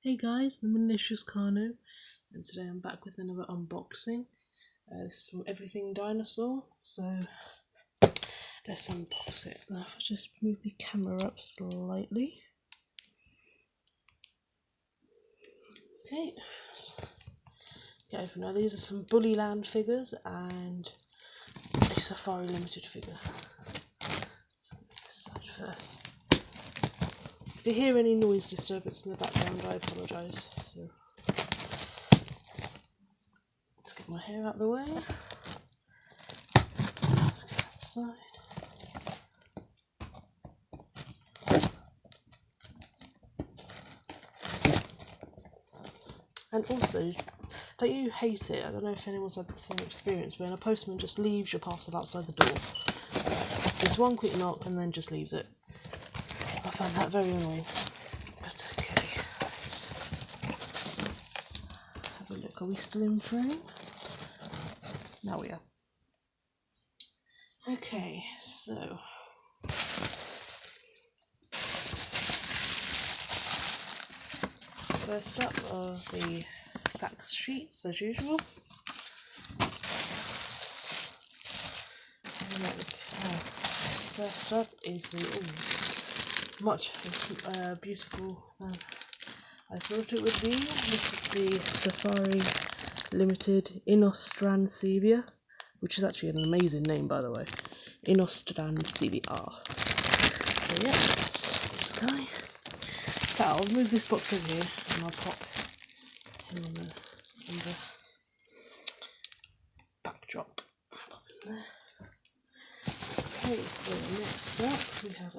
Hey guys, the malicious Kano, and today I'm back with another unboxing. This is from Everything Dinosaur, so let's unbox it. Now if I just move the camera up slightly. Okay, now these are some Bullyland figures and a Safari Limited figure. So this side first. If you hear any noise disturbance in the background, I apologise. So, let's get my hair out of the way. Let's go outside. And also, don't you hate it? I don't know if anyone's had the same experience when a postman just leaves your parcel outside the door. Just one quick knock and then just leaves it. I found that very annoying. But okay, let's have a look. Are we still in frame? Now we are. Okay, so first up are the fact sheets as usual. First up is the much beautiful than I thought it would be. This is the Safari Limited Inostrancevia, which is actually an amazing name, by the way. Inostrancevia. So yeah, that's this guy. Okay, I'll move this box over here and I'll pop him on the backdrop. Pop in there. Okay, so next up we have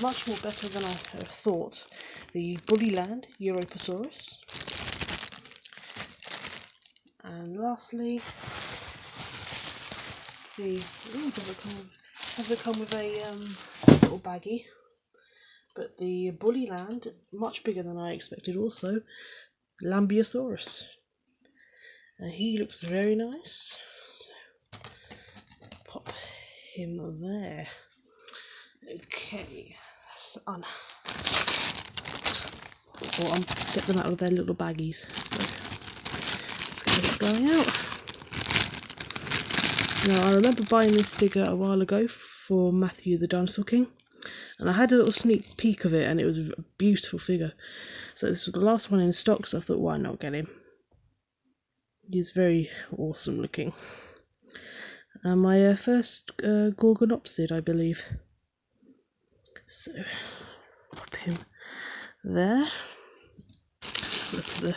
much more better than I thought, the Bullyland Europasaurus. And lastly, does it come with a little baggie? But the Bullyland, much bigger than I expected also, Lambeosaurus. And he looks very nice. So, pop him there. Okay, let's get them out of their little baggies. So, let's get this guy out. Now, I remember buying this figure a while ago for Matthew the Dinosaur King, and I had a little sneak peek of it, and it was a beautiful figure. So this was the last one in stock, so I thought, why not get him? He's very awesome looking. And my first Gorgonopsid, I believe. So, pop him there. Look at the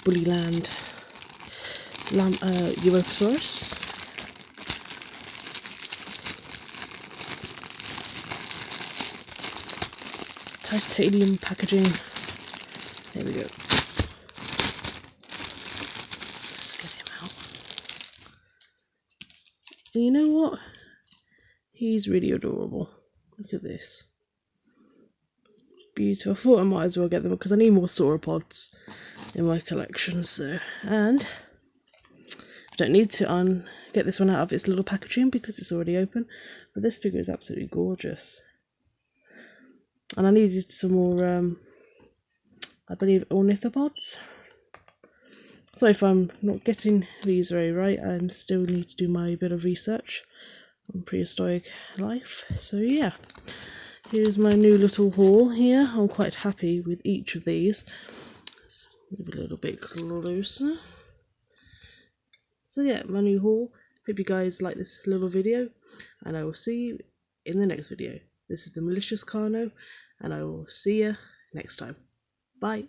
Bullyland Europasaurus. Titanium packaging. There we go. Let's get him out. And you know what? He's really adorable. Look at this. Beautiful. I thought I might as well get them because I need more sauropods in my collection. So, and I don't need to get this one out of its little packaging because it's already open. But this figure is absolutely gorgeous. And I needed some more, I believe, ornithopods. So if I'm not getting these very right, I still need to do my bit of research on prehistoric life. So yeah, here's my new little haul here. I'm quite happy with each of these. Let's move a little bit closer. So yeah, my new haul. Hope you guys like this little video, and I will see you in the next video. This is the Malicious Kano, and I will see you next time. Bye.